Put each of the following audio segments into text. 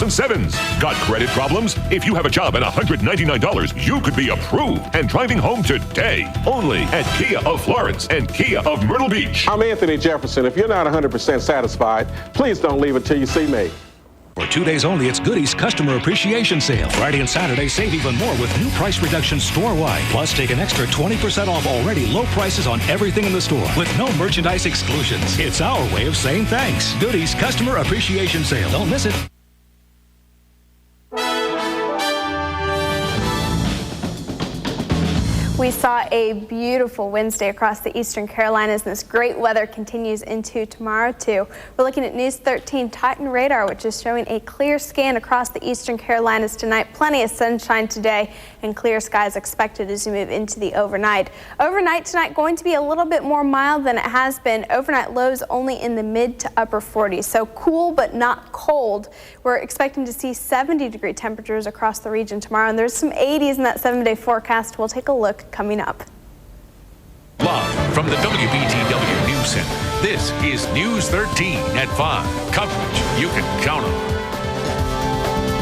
2007s. Got credit problems? If you have a job and $199, you could be approved and driving home today. Only at Kia of Florence and Kia of Myrtle Beach. I'm Anthony Jefferson. If you're not 100% satisfied, please don't leave it till you see me. For 2 days only, it's Goody's Customer Appreciation Sale. Friday and Saturday, save even more with new price reductions store-wide. Plus, take an extra 20% off already low prices on everything in the store with no merchandise exclusions. It's our way of saying thanks. Goody's Customer Appreciation Sale. Don't miss it. We saw a beautiful Wednesday across the Eastern Carolinas, and this great weather continues into tomorrow, too. We're looking at News 13 Titan Radar, which is showing a clear scan across the Eastern Carolinas tonight. Plenty of sunshine today and clear skies expected as we move into the overnight. Overnight tonight going to be a little bit more mild than it has been. Overnight lows only in the mid to upper 40s, so cool but not cold. We're expecting to see 70-degree temperatures across the region tomorrow, and there's some 80s in that 7-day forecast. We'll take a look coming up. Live from the WBTW News Center, this is News 13 at 5. Coverage you can count on.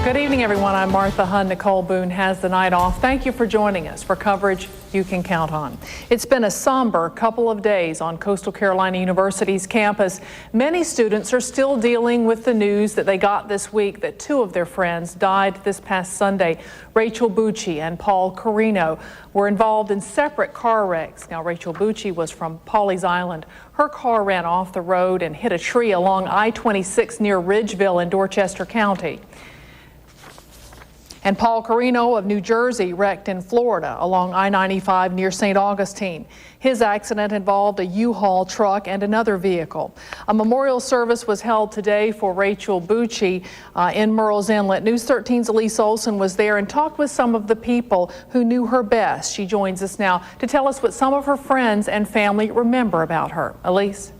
Good evening, everyone. I'm Martha Hunn. Nicole Boone has the night off. Thank you for joining us for coverage you can count on. It's been a somber couple of days on Coastal Carolina University's campus. Many students are still dealing with the news that they got this week that 2 of their friends died this past Sunday. Rachel Bucci and Paul Carino were involved in separate car wrecks. Now, Rachel Bucci was from Pawleys Island. Her car ran off the road and hit a tree along I-26 near Ridgeville in Dorchester County. And Paul Carino of New Jersey wrecked in Florida along I-95 near St. Augustine. His accident involved a U-Haul truck and another vehicle. A memorial service was held today for Rachel Bucci in Murrells Inlet. News 13's Elise Olson was there and talked with some of the people who knew her best. She joins us now to tell us what some of her friends and family remember about her. Elise?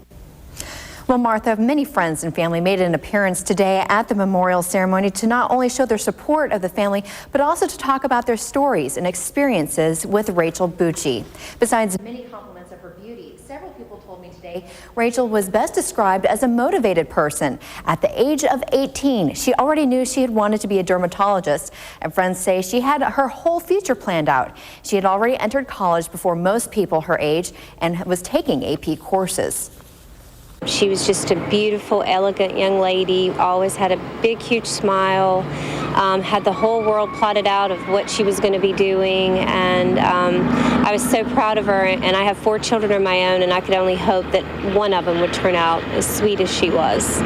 Well, Martha, many friends and family made an appearance today at the memorial ceremony to not only show their support of the family, but also to talk about their stories and experiences with Rachel Bucci. Besides many compliments of her beauty, several people told me today Rachel was best described as a motivated person. At the age of 18, she already knew she had wanted to be a dermatologist, and friends say she had her whole future planned out. She had already entered college before most people her age and was taking AP courses. She was just a beautiful, elegant young lady, always had a big, huge smile, had the whole world plotted out of what she was going to be doing, and I was so proud of her, and I have 4 children of my own, and I could only hope that one of them would turn out as sweet as she was.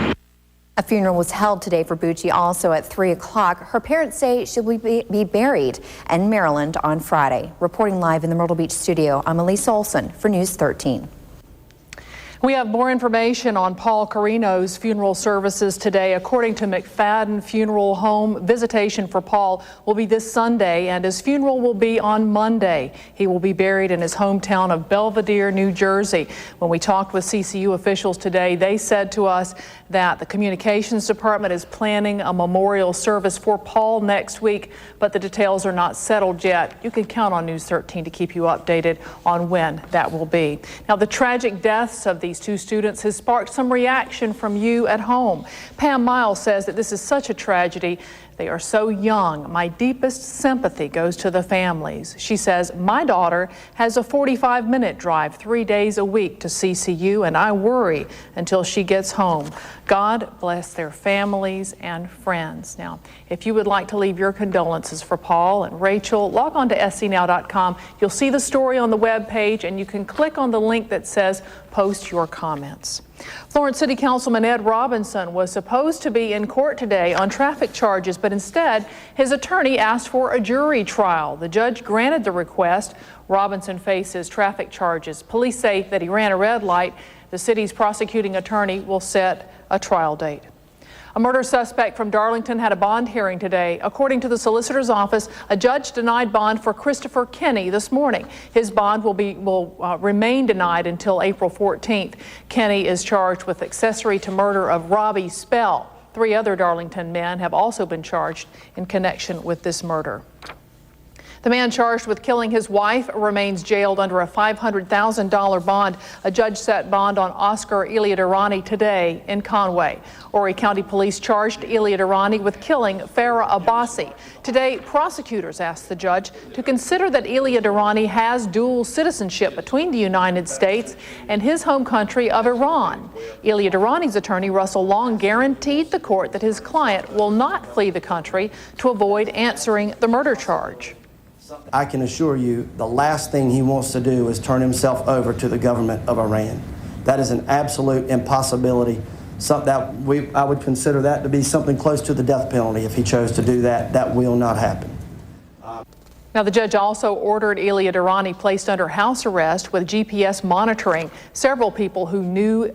A funeral was held today for Bucci also at 3 o'clock. Her parents say she will be buried in Maryland on Friday. Reporting live in the Myrtle Beach studio, I'm Elise Olson for News 13. We have more information on Paul Carino's funeral services today. According to McFadden Funeral Home, visitation for Paul will be this Sunday, and his funeral will be on Monday. He will be buried in his hometown of Belvedere, New Jersey. When we talked with CCU officials today, they said to us that the communications department is planning a memorial service for Paul next week, but the details are not settled yet. You can count on News 13 to keep you updated on when that will be. Now, the tragic deaths of these 2 students has sparked some reaction from you at home. Pam Miles says that this is such a tragedy. They are so young. My deepest sympathy goes to the families. She says, my daughter has a 45-minute drive 3 days a week to CCU, and I worry until she gets home. God bless their families and friends. Now, if you would like to leave your condolences for Paul and Rachel, log on to scnow.com. You'll see the story on the web page, and you can click on the link that says post your comments. Florence City Councilman Ed Robinson was supposed to be in court today on traffic charges, but instead his attorney asked for a jury trial. The judge granted the request. Robinson faces traffic charges. Police say that he ran a red light. The city's prosecuting attorney will set a trial date. A murder suspect from Darlington had a bond hearing today. According to the solicitor's office, a judge denied bond for Christopher Kenny this morning. His bond will remain denied until April 14th. Kenny is charged with accessory to murder of Robbie Spell. 3 other Darlington men have also been charged in connection with this murder. The man charged with killing his wife remains jailed under a $500,000 bond. A judge set bond on Oscar Iliadarani today in Conway. Horry County Police charged Iliadarani with killing Farah Abbasi. Today, prosecutors asked the judge to consider that Iliadarani has dual citizenship between the United States and his home country of Iran. Iliadarani's attorney, Russell Long, guaranteed the court that his client will not flee the country to avoid answering the murder charge. I can assure you the last thing he wants to do is turn himself over to the government of Iran. That is an absolute impossibility. I would consider that to be something close to the death penalty if he chose to do that. That will not happen. Now, the judge also ordered Iliadarani placed under house arrest with GPS monitoring. Several people who know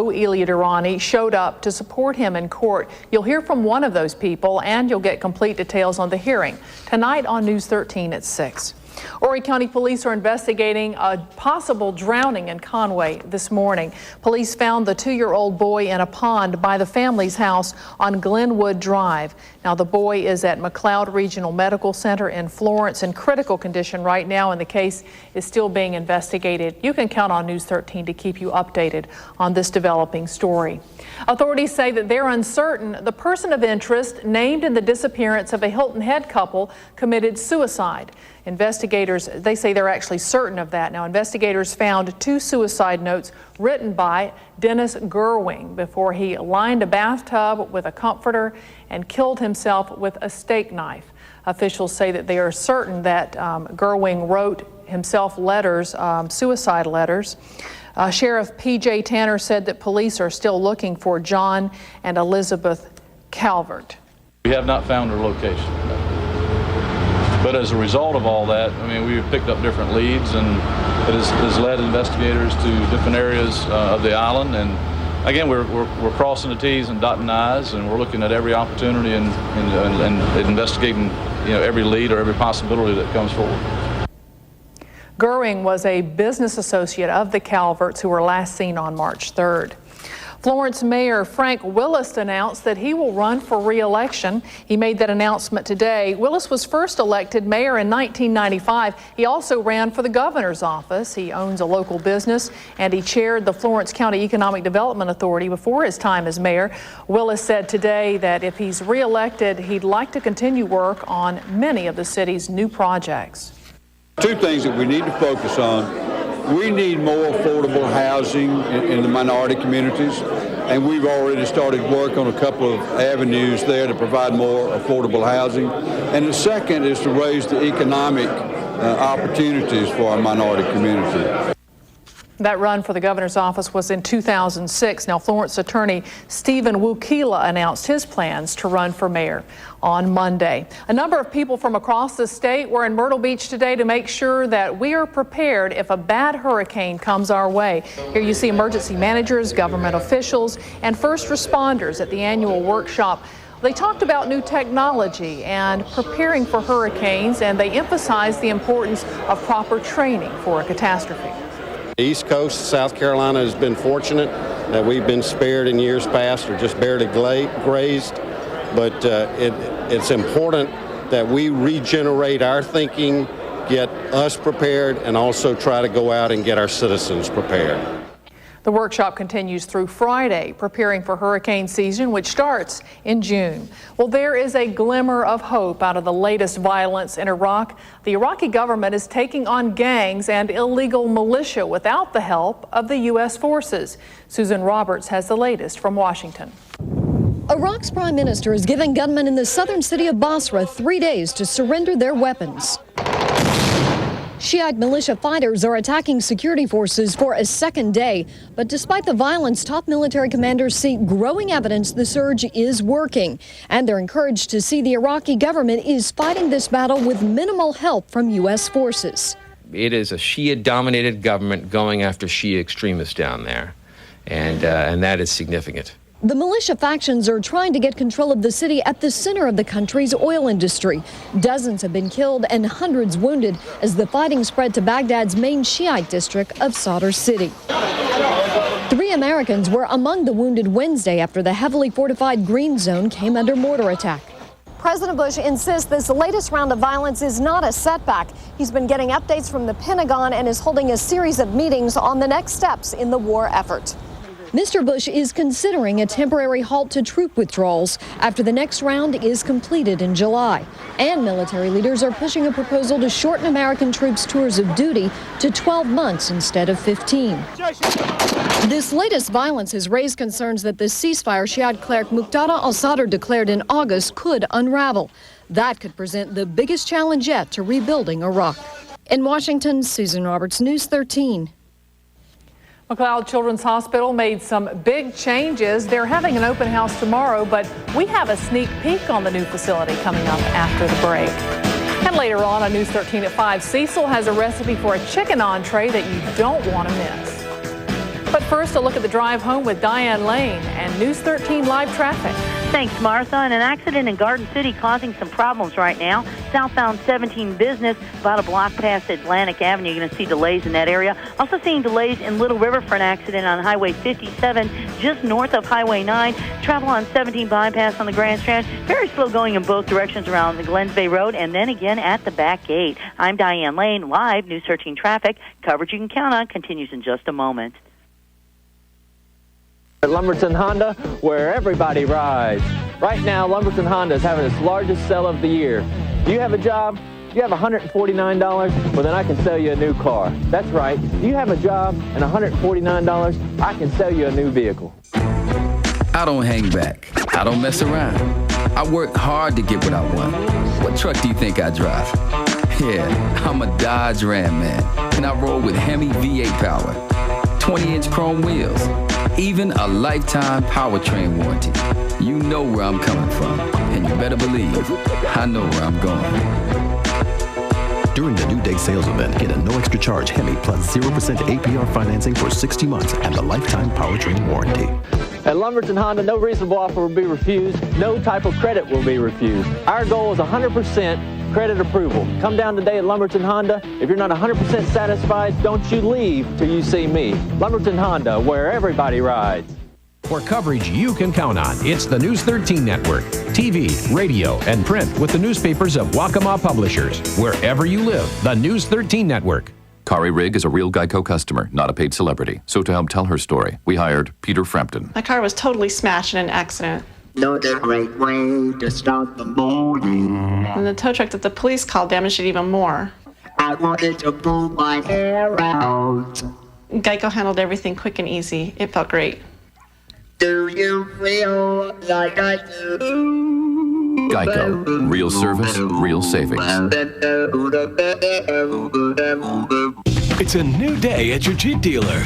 Iliadarani showed up to support him in court. You'll hear from one of those people, and you'll get complete details on the hearing tonight on News 13 at 6. Horry County Police are investigating a possible drowning in Conway this morning. Police found the 2-year-old boy in a pond by the family's house on Glenwood Drive. Now, the boy is at McLeod Regional Medical Center in Florence in critical condition right now, and the case is still being investigated. You can count on News 13 to keep you updated on this developing story. Authorities say that they're uncertain the person of interest named in the disappearance of a Hilton Head couple committed suicide. Investigators, they say they're actually certain of that. Now, investigators found 2 suicide notes written by Dennis Gerwing before he lined a bathtub with a comforter and killed himself with a steak knife. Officials say that they are certain that Gerwing wrote himself letters, suicide letters. Sheriff P.J. Tanner said that police are still looking for John and Elizabeth Calvert. We have not found their location. But as a result of all that, I mean, we've picked up different leads, and it has led investigators to different areas of the island. And again, we're crossing the T's and dotting the I's, and we're looking at every opportunity and investigating, every lead or every possibility that comes forward. Gerwing was a business associate of the Calverts who were last seen on March 3rd. Florence Mayor Frank Willis announced that he will run for re-election. He made that announcement today. Willis was first elected mayor in 1995. He also ran for the governor's office. He owns a local business, and he chaired the Florence County Economic Development Authority before his time as mayor. Willis said today that if he's re-elected, he'd like to continue work on many of the city's new projects. 2 things that we need to focus on. We need more affordable housing in the minority communities, and we've already started work on a couple of avenues there to provide more affordable housing. And the second is to raise the economic opportunities for our minority community. That run for the governor's office was in 2006. Now, Florence attorney Stephen Wukila announced his plans to run for mayor on Monday. A number of people from across the state were in Myrtle Beach today to make sure that we are prepared if a bad hurricane comes our way. Here you see emergency managers, government officials, and first responders at the annual workshop. They talked about new technology and preparing for hurricanes, and they emphasized the importance of proper training for a catastrophe. The East Coast, South Carolina, has been fortunate that we've been spared in years past or just barely grazed. But it's important that we regenerate our thinking, get us prepared, and also try to go out and get our citizens prepared. The workshop continues through Friday, preparing for hurricane season, which starts in June. Well, there is a glimmer of hope out of the latest violence in Iraq. The Iraqi government is taking on gangs and illegal militia without the help of the U.S. forces. Susan Roberts has the latest from Washington. Iraq's prime minister is giving gunmen in the southern city of Basra 3 days to surrender their weapons. Shiite militia fighters are attacking security forces for a second day. But despite the violence, top military commanders see growing evidence the surge is working. And they're encouraged to see the Iraqi government is fighting this battle with minimal help from U.S. forces. It is a Shia-dominated government going after Shia extremists down there. And that is significant. The militia factions are trying to get control of the city at the center of the country's oil industry. Dozens have been killed and hundreds wounded as the fighting spread to Baghdad's main Shiite district of Sadr City. 3 Americans were among the wounded Wednesday after the heavily fortified Green Zone came under mortar attack. President Bush insists this latest round of violence is not a setback. He's been getting updates from the Pentagon and is holding a series of meetings on the next steps in the war effort. Mr. Bush is considering a temporary halt to troop withdrawals after the next round is completed in July. And military leaders are pushing a proposal to shorten American troops' tours of duty to 12 months instead of 15. This latest violence has raised concerns that the ceasefire Shiad cleric Muqtada al-Sadr declared in August could unravel. That could present the biggest challenge yet to rebuilding Iraq. In Washington, Susan Roberts, News 13. McLeod Children's Hospital made some big changes. They're having an open house tomorrow, but we have a sneak peek on the new facility coming up after the break. And later on News 13 at 5, Cecil has a recipe for a chicken entree that you don't want to miss. But first, a look at the drive home with Diane Lane and News 13 live traffic. Thanks, Martha. And an accident in Garden City causing some problems right now. Southbound 17 Business, about a block past Atlantic Avenue. You're going to see delays in that area. Also seeing delays in Little River for an accident on Highway 57, just north of Highway 9. Travel on 17 bypass on the Grand Strand. Very slow going in both directions around the Glens Bay Road and then again at the back gate. I'm Diane Lane, live News 13 traffic. Coverage you can count on continues in just a moment. At Lumberton Honda, where everybody rides. Right now, Lumberton Honda is having its largest sale of the year. Do you have a job? Do you have $149? Well, then I can sell you a new car. That's right. Do you have a job and $149? I can sell you a new vehicle. I don't hang back. I don't mess around. I work hard to get what I want. What truck do you think I drive? Yeah, I'm a Dodge Ram man, and I roll with Hemi V8 power, 20-inch chrome wheels, even a lifetime powertrain warranty. You know where I'm coming from, and you better believe I know where I'm going. During the New Day sales event, get a no extra charge Hemi plus 0% APR financing for 60 months and a lifetime powertrain warranty. At Lumberton Honda, no reasonable offer will be refused. No type of credit will be refused. Our goal is 100% credit approval. Come down today at Lumberton Honda. If you're not 100% satisfied, don't you leave till you see me. Lumberton Honda, where everybody rides. For coverage you can count on, it's the News 13 Network. TV, radio, and print with the newspapers of Waccamaw Publishers. Wherever you live, the News 13 Network. Kari Rigg is a real Geico customer, not a paid celebrity. So to help tell her story, we hired Peter Frampton. My car was totally smashed in an accident. Not a great way to start the morning. And the tow truck that the police called damaged it even more. I wanted to pull my hair out. Geico handled everything quick and easy. It felt great. Do you feel like I do? Geico. Real service, real savings. It's a new day at your Jeep dealer.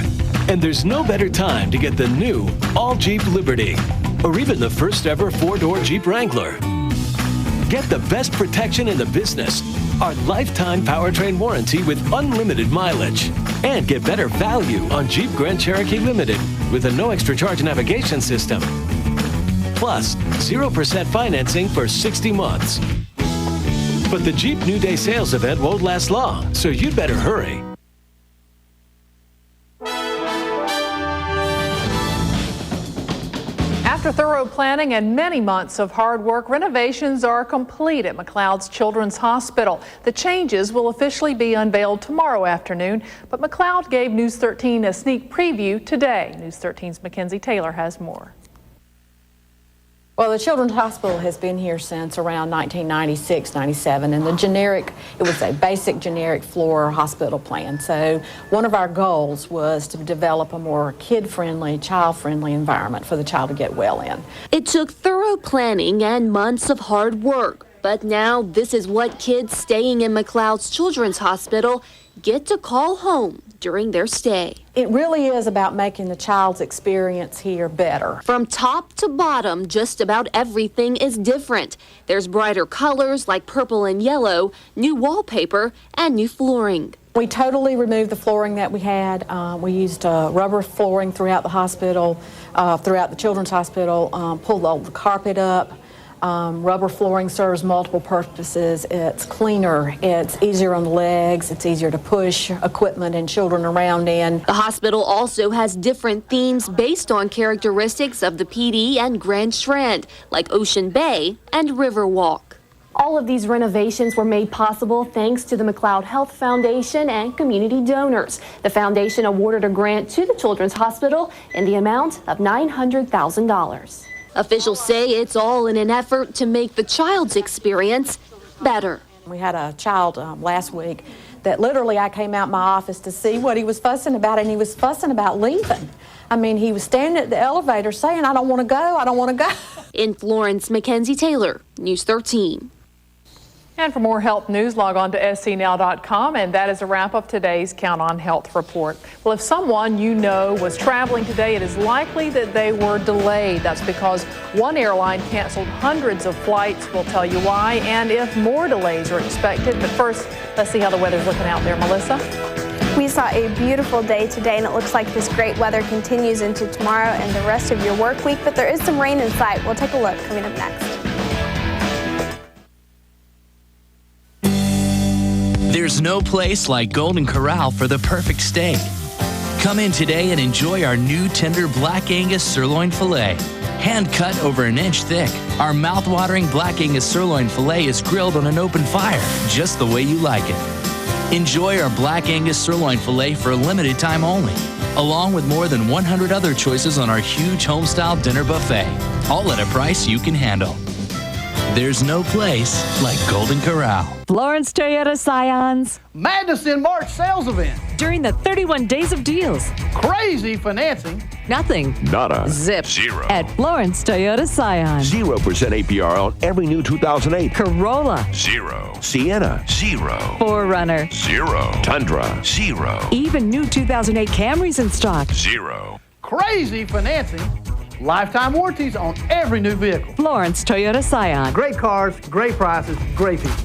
And there's no better time to get the new all Jeep Liberty. Or even the first ever 4-door Jeep Wrangler. Get the best protection in the business. Our lifetime powertrain warranty with unlimited mileage. And get better value on Jeep Grand Cherokee Limited with a no extra charge navigation system. Plus, 0% financing for 60 months. But the Jeep New Day sales event won't last long, so you'd better hurry. After thorough planning and many months of hard work, renovations are complete at McLeod's Children's Hospital. The changes will officially be unveiled tomorrow afternoon, but McLeod gave News 13 a sneak preview today. News 13's Mackenzie Taylor has more. Well, the Children's Hospital has been here since around 1996, 97, and the generic, it was a basic generic floor hospital plan. So one of our goals was to develop a more kid-friendly, child-friendly environment for the child to get well in. It took thorough planning and months of hard work, but now this is what kids staying in McLeod's Children's Hospital get to call home during their stay. It really is about making the child's experience here better. From top to bottom, just about everything is different. There's brighter colors like purple and yellow, new wallpaper, and new flooring. We totally removed the flooring that we had. We used rubber flooring throughout the hospital, throughout the Children's Hospital, pulled all the carpet up. Rubber flooring serves multiple purposes. It's cleaner, it's easier on the legs, it's easier to push equipment and children around in. The hospital also has different themes based on characteristics of the PD and Grand Strand, like Ocean Bay and Riverwalk. All of these renovations were made possible thanks to the McLeod Health Foundation and community donors. The foundation awarded a grant to the Children's Hospital in the amount of $900,000. Officials say it's all in an effort to make the child's experience better. We had a child last week that literally I came out my office to see what he was fussing about, and he was fussing about leaving. I mean, he was standing at the elevator saying, I don't want to go, I don't want to go. In Florence, Mackenzie Taylor, News 13. And for more health news, log on to scnow.com, and that is a wrap of today's Count on Health report. Well, if someone you know was traveling today, it is likely that they were delayed. That's because one airline canceled hundreds of flights. We'll tell you why and if more delays are expected. But first, let's see how the weather's looking out there. Melissa? We saw a beautiful day today, and it looks like this great weather continues into tomorrow and the rest of your work week, but there is some rain in sight. We'll take a look coming up next. There's no place like Golden Corral for the perfect steak. Come in today and enjoy our new tender Black Angus sirloin filet. Hand cut over an inch thick, our mouth-watering Black Angus sirloin filet is grilled on an open fire, just the way you like it. Enjoy our Black Angus sirloin filet for a limited time only, along with more than 100 other choices on our huge home-style dinner buffet, all at a price you can handle. There's no place like Golden Corral. Florence Toyota Scions Madness in March sales event. during the 31 days of deals. Crazy financing. Nothing. Nada. Zip. Zero. At Florence Toyota Scion. 0% APR on every new 2008. Corolla. 0. Sienna. 0. 4Runner. 0. Tundra. 0. Even new 2008 Camrys in stock. 0. Crazy financing. Lifetime warranties on every new vehicle. Florence Toyota Scion. Great cars, great prices, great people.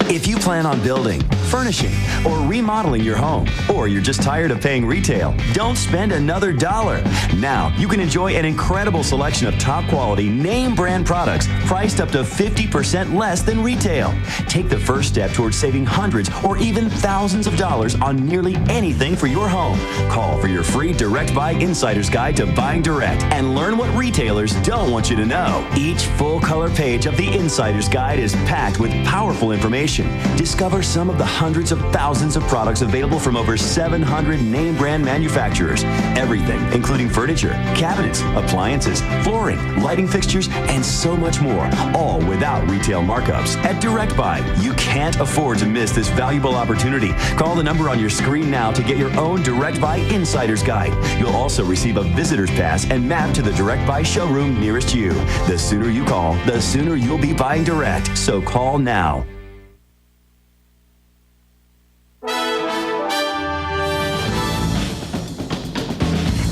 If you plan on building, furnishing, or remodeling your home, or you're just tired of paying retail, don't spend another dollar. Now, you can enjoy an incredible selection of top quality name brand products priced up to 50% less than retail. Take the first step towards saving hundreds or even thousands of dollars on nearly anything for your home. Call for your free Direct Buy Insider's Guide to Buying Direct and learn what retailers don't want you to know. Each full color page of the Insider's Guide is packed with powerful information. Discover some of the hundreds of thousands of products available from over 700 name brand manufacturers. Everything, including furniture, cabinets, appliances, flooring, lighting fixtures, and so much more, all without retail markups. At Direct Buy, you can't afford to miss this valuable opportunity. Call the number on your screen now to get your own Direct Buy Insider's Guide. You'll also receive a visitor's pass and map to the Direct Buy showroom nearest you. The sooner you call, the sooner you'll be buying direct. So call now.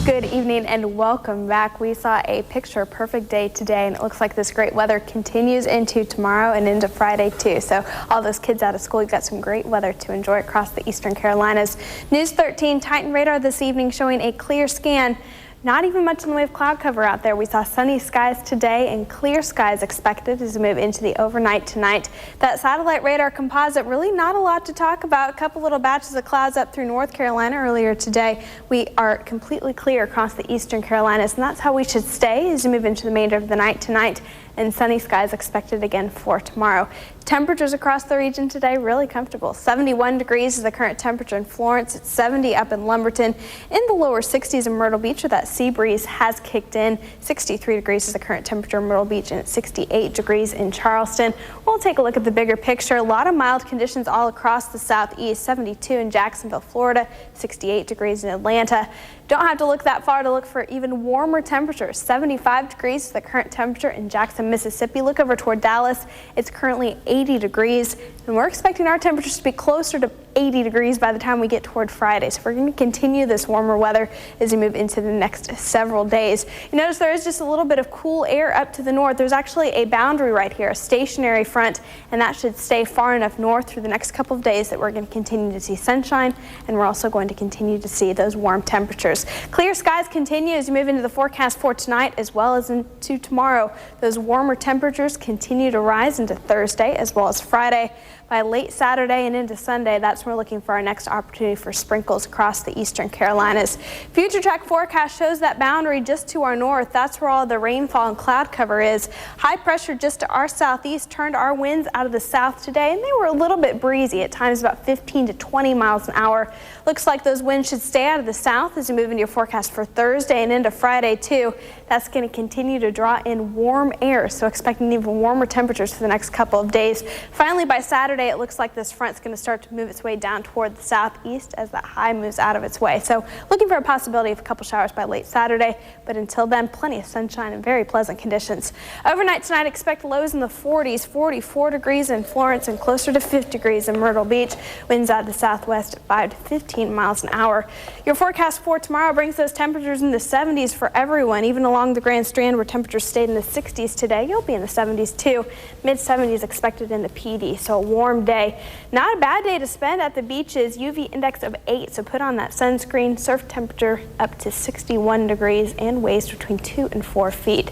Good evening and welcome back. We saw a picture perfect day today, and it looks like this great weather continues into tomorrow and into Friday too. So all those kids out of school, you've got some great weather to enjoy across the Eastern Carolinas. News 13 Titan radar this evening showing a clear scan. Not even much in the way of cloud cover out there. We saw sunny skies today and clear skies expected as we move into the overnight tonight. That satellite radar composite, really not a lot to talk about. A couple little batches of clouds up through North Carolina earlier today. We are completely clear across the Eastern Carolinas, and that's how we should stay as we move into the remainder of the night tonight. And sunny skies expected again for tomorrow. Temperatures across the region today really comfortable. 71 degrees is the current temperature in Florence. It's 70 up in Lumberton. In the lower 60s in Myrtle Beach where that sea breeze has kicked in. 63 degrees is the current temperature in Myrtle Beach, and it's 68 degrees in Charleston. We'll take a look at the bigger picture. A lot of mild conditions all across the southeast. 72 in Jacksonville, Florida. 68 degrees in Atlanta. Don't have to look that far to look for even warmer temperatures. 75 degrees is the current temperature in Jackson, Mississippi. Look over toward Dallas. It's currently 80 degrees, and we're expecting our temperatures to be closer to 80 degrees by the time we get toward Friday. So we're going to continue this warmer weather as we move into the next several days. You notice there is just a little bit of cool air up to the north. There's actually a boundary right here, a stationary front, and that should stay far enough north through the next couple of days that we're going to continue to see sunshine, and we're also going to continue to see those warm temperatures. Clear skies continue as we move into the forecast for tonight as well as into tomorrow. Those warmer temperatures continue to rise into Thursday as well as Friday. By late Saturday and into Sunday, that's that's when we're looking for our next opportunity for sprinkles across the eastern Carolinas. Future track forecast shows that boundary just to our north. That's where all the rainfall and cloud cover is. High pressure just to our southeast turned our winds out of the south today, and they were a little bit breezy, at times about 15 to 20 miles an hour. Looks like those winds should stay out of the south as we move into your forecast for Thursday and into Friday too. That's going to continue to draw in warm air, so expecting even warmer temperatures for the next couple of days. Finally, by Saturday, it looks like this front's going to start to move its way down toward the southeast as that high moves out of its way. So looking for a possibility of a couple showers by late Saturday, but until then, plenty of sunshine and very pleasant conditions. Overnight tonight, expect lows in the 40s, 44 degrees in Florence and closer to 50 degrees in Myrtle Beach. Winds out of the southwest at 5 to 15 miles an hour. Your forecast for tomorrow brings those temperatures in the 70s for everyone, even along the Grand Strand where temperatures stayed in the 60s today. You'll be in the 70s too. Mid-70s expected in the PD, so a warm day. Not a bad day to spend at the beaches. UV index of 8, so put on that sunscreen. Surf temperature up to 61 degrees and waves between 2 and 4 feet.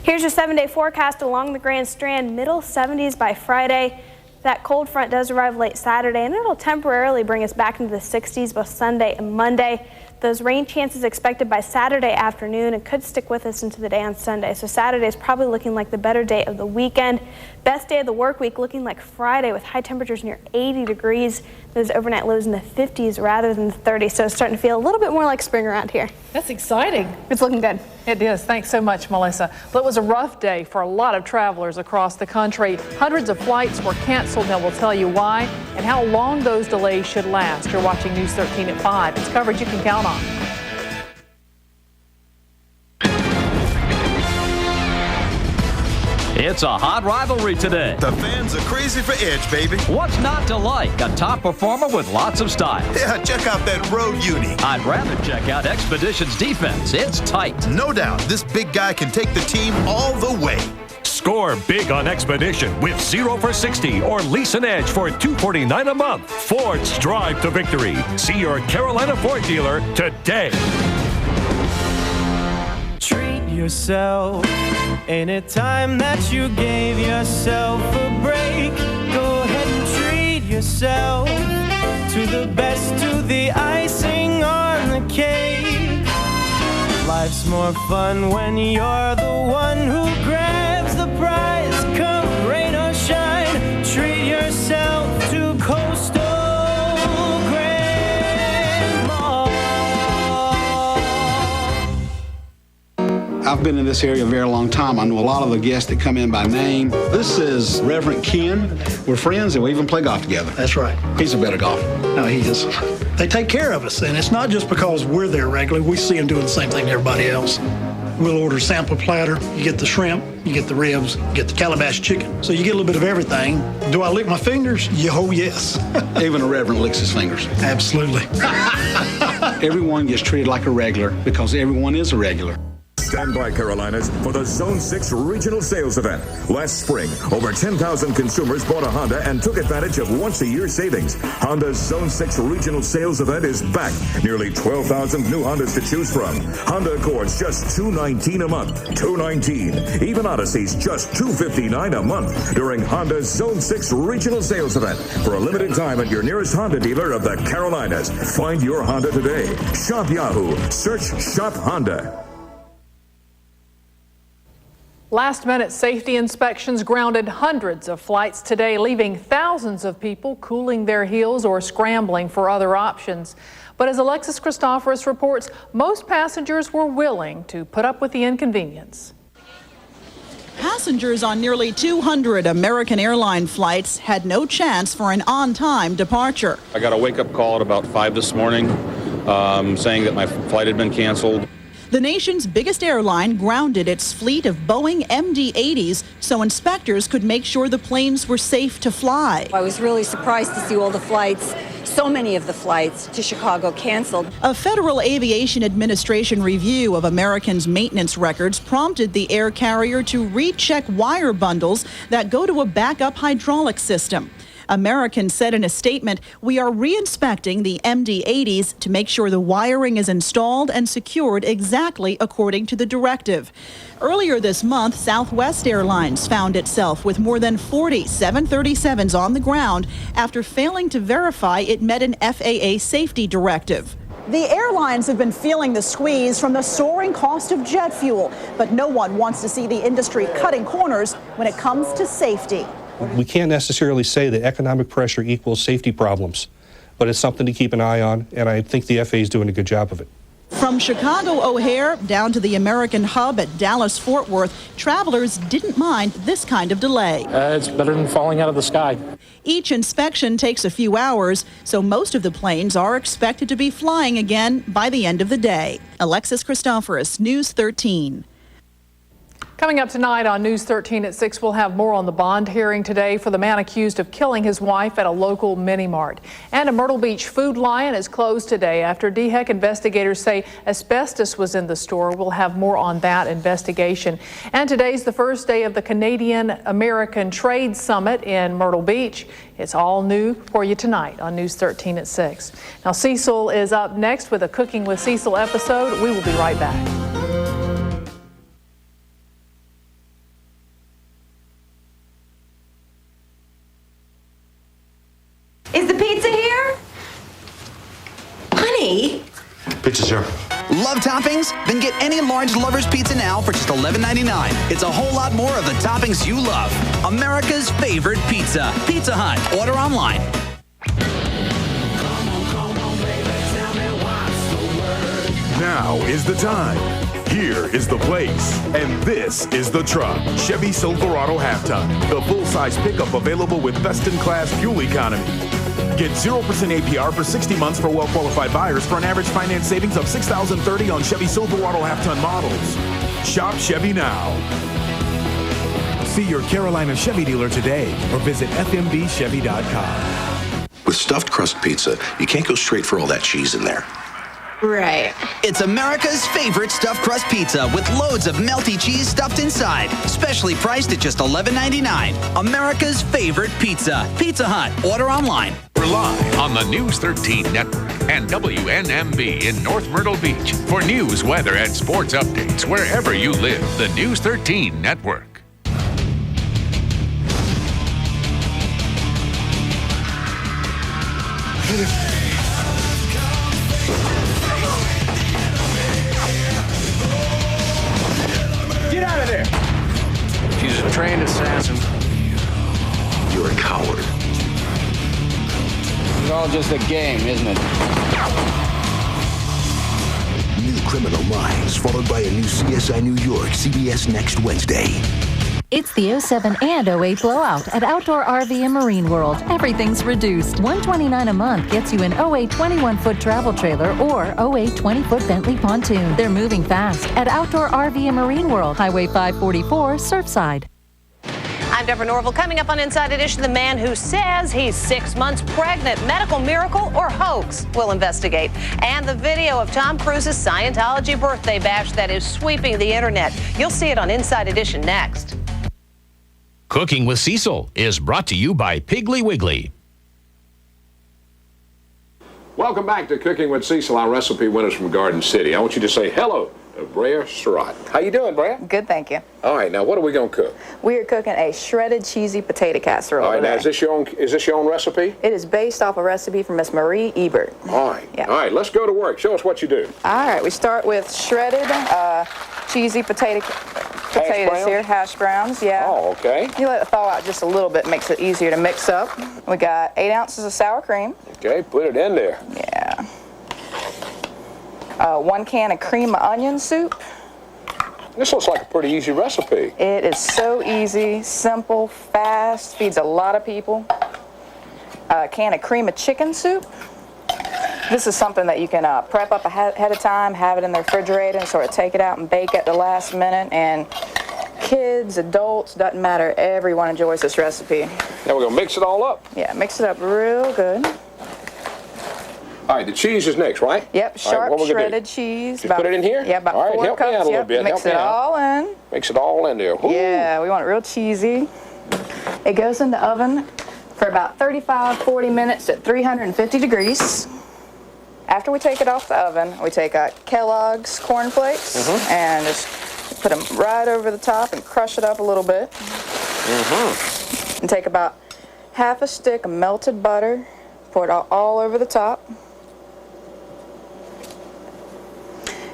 Here's your 7-day forecast along the Grand Strand. Middle 70s by Friday. That cold front does arrive late Saturday, and it'll temporarily bring us back into the 60s both Sunday and Monday. Those rain chances expected by Saturday afternoon and could stick with us into the day on Sunday. So Saturday is probably looking like the better day of the weekend. Best day of the work week looking like Friday with high temperatures near 80 degrees. Those overnight lows in the 50s rather than the 30s. So it's starting to feel a little bit more like spring around here. That's exciting. It's looking good. It is. Thanks so much, Melissa. Well, it was a rough day for a lot of travelers across the country. Hundreds of flights were canceled, and we'll tell you why and how long those delays should last. You're watching News 13 at 5. It's coverage you can count on. It's a hot rivalry today. The fans are crazy for Edge, baby. What's not to like? A top performer with lots of style. Yeah, check out that road uni. I'd rather check out Expedition's defense. It's tight. No doubt, this big guy can take the team all the way. Score big on Expedition with 0 for 60 or lease an Edge for $249 a month. Ford, strive to victory. See your Carolina Ford dealer today. Treat yourself anytime that you gave yourself a break. Go ahead and treat yourself to the best, to the icing on the cake. Life's more fun when you're the one who grabs the prize. Come rain or shine, treat yourself to Coastal Grand Mall. I've been in this area a very long time. I know a lot of the guests that come in by name. This is Reverend Ken. We're friends and we even play golf together. That's right. He's a better golfer. No, he is. They take care of us, and it's not just because we're there regularly. We see them doing the same thing to everybody else. We'll order a sample platter. You get the shrimp, you get the ribs, you get the calabash chicken. So you get a little bit of everything. Do I lick my fingers? Oh, yes. Even a reverend licks his fingers. Absolutely. Everyone gets treated like a regular because everyone is a regular. Stand by, Carolinas, for the Zone 6 Regional Sales Event. Last spring, over 10,000 consumers bought a Honda and took advantage of once-a-year savings. Honda's Zone 6 Regional Sales Event is back. Nearly 12,000 new Hondas to choose from. Honda Accords just $219 a month. $219. Even Odysseys just $259 a month during Honda's Zone 6 Regional Sales Event. For a limited time at your nearest Honda dealer of the Carolinas. Find your Honda today. Shop Yahoo. Search Shop Honda. Last-minute safety inspections grounded hundreds of flights today, leaving thousands of people cooling their heels or scrambling for other options. But as Alexis Christoforous reports, most passengers were willing to put up with the inconvenience. Passengers on nearly 200 American airline flights had no chance for an on-time departure. I got a wake-up call at about 5 this morning saying that my flight had been canceled. The nation's biggest airline grounded its fleet of Boeing MD-80s so inspectors could make sure the planes were safe to fly. I was really surprised to see all the flights, so many of the flights to Chicago canceled. A Federal Aviation Administration review of Americans' maintenance records prompted the air carrier to recheck wire bundles that go to a backup hydraulic system. American said in a statement, "We are re-inspecting the MD-80s to make sure the wiring is installed and secured exactly according to the directive." Earlier this month, Southwest Airlines found itself with more than 40 737s on the ground after failing to verify it met an FAA safety directive. The airlines have been feeling the squeeze from the soaring cost of jet fuel, but no one wants to see the industry cutting corners when it comes to safety. We can't necessarily say that economic pressure equals safety problems, but it's something to keep an eye on, and I think the FAA is doing a good job of it. From Chicago O'Hare down to the American hub at Dallas-Fort Worth, travelers didn't mind this kind of delay. It's better than falling out of the sky. Each inspection takes a few hours, so most of the planes are expected to be flying again by the end of the day. Alexis Christoforous, News 13. Coming up tonight on News 13 at 6, we'll have more on the bond hearing today for the man accused of killing his wife at a local mini-mart. And a Myrtle Beach Food Lion is closed today after DHEC investigators say asbestos was in the store. We'll have more on that investigation. And today's the first day of the Canadian-American Trade Summit in Myrtle Beach. It's all new for you tonight on News 13 at 6. Now, Cecil is up next with a Cooking with Cecil episode. We will be right back. Is the pizza here? Honey? Pizza's here. Love toppings? Then get any large Lover's Pizza now for just $11.99. It's a whole lot more of the toppings you love. America's favorite pizza. Pizza Hut. Order online. Now is the time. Here is the place. And this is the truck. Chevy Silverado Half-Ton. The full-size pickup available with best-in-class fuel economy. Get 0% APR for 60 months for well-qualified buyers for an average finance savings of $6,030 on Chevy Silverado Half-Ton models. Shop Chevy now. See your Carolina Chevy dealer today or visit fmbchevy.com. With stuffed crust pizza, you can't go straight for all that cheese in there. Right. It's America's favorite stuffed crust pizza with loads of melty cheese stuffed inside. Specially priced at just $11.99. America's favorite pizza. Pizza Hut. Order online. Rely on the News 13 Network and WNMB in North Myrtle Beach for news, weather, and sports updates wherever you live. The News 13 Network. Get out of there! She's a trained assassin. You're a coward. It's all just a game, isn't it? New Criminal Minds, followed by a new CSI New York, CBS next Wednesday. It's the 07 and 08 blowout at Outdoor RV and Marine World. Everything's reduced. $129 a month gets you an 08 21-foot travel trailer or 08 20-foot Bentley pontoon. They're moving fast at Outdoor RV and Marine World, Highway 544, Surfside. I'm Deborah Norville. Coming up on Inside Edition, the man who says he's 6 months pregnant. Medical miracle or hoax? We'll investigate. And the video of Tom Cruise's Scientology birthday bash that is sweeping the internet. You'll see it on Inside Edition next. Cooking with Cecil is brought to you by Piggly Wiggly. Welcome back to Cooking with Cecil, our recipe winners from Garden City. I want you to say hello to Brea Surratt. How you doing, Brea? Good, thank you. All right, now what are we going to cook? We are cooking a shredded cheesy potato casserole. All right, now today. is this your own recipe? It is based off a recipe from Miss Marie Ebert. All right. Yeah. All right, let's go to work. Show us what you do. All right, we start with shredded cheesy potatoes here, hash browns, yeah. Oh, okay. You let it thaw out just a little bit, makes it easier to mix up. We got 8 ounces of sour cream. Okay, put it in there. Yeah. 1 can of cream of onion soup. This looks like a pretty easy recipe. It is so easy, simple, fast, feeds a lot of people. A can of cream of chicken soup. This is something that you can prep up ahead of time, have it in the refrigerator, and sort of take it out and bake at the last minute. And kids, adults, doesn't matter, everyone enjoys this recipe. Now we're going to mix it all up. Yeah, mix it up real good. All right, the cheese is next, right? Yep, sharp right, shredded cheese. Just put it in here? Yeah, about all right, 4 help cups. Me out a little bit. Mix it all in. Mix it all in there. Ooh. Yeah, we want it real cheesy. It goes in the oven for about 35-40 minutes at 350 degrees. After we take it off the oven, we take Kellogg's Corn Flakes and just put them right over the top and crush it up a little bit. And take about half a stick of melted butter, pour it all over the top.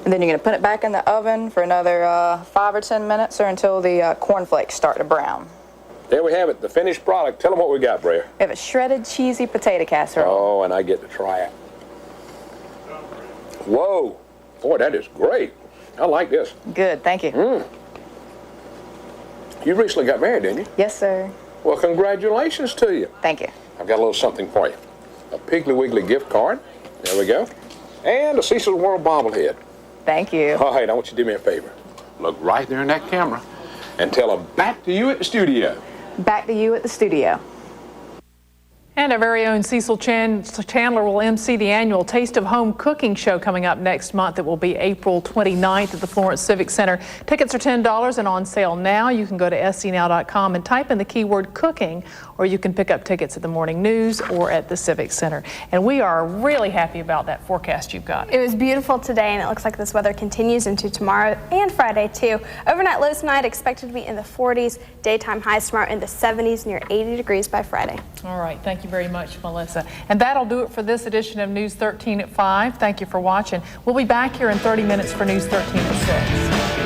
And then you're going to put it back in the oven for another 5 or 10 minutes or until the cornflakes start to brown. There we have it, the finished product. Tell them what we got, Brea. We have a shredded cheesy potato casserole. Oh, and I get to try it. Whoa. Boy, that is great. I like this. Good, thank you. You recently got married, didn't you? Yes, sir. Well, congratulations to you. Thank you. I've got a little something for you. A Piggly Wiggly gift card. There we go. And a Cecil's World bobblehead. Thank you. All right, I want you to do me a favor. Look right there in that camera and tell them back to you at the studio. Back to you at the studio. And our very own Cecil Chandler will MC the annual Taste of Home cooking show coming up next month. It will be April 29th at the Florence Civic Center. Tickets are $10 and on sale now. You can go to scnow.com and type in the keyword cooking, or you can pick up tickets at the Morning News or at the Civic Center. And we are really happy about that forecast you've got. It was beautiful today, and it looks like this weather continues into tomorrow and Friday too. Overnight lows tonight expected to be in the 40s. Daytime highs tomorrow in the 70s, near 80 degrees by Friday. All right, thank you very much, Melissa. And that'll do it for this edition of News 13 at 5. Thank you for watching. We'll be back here in 30 minutes for News 13 at 6.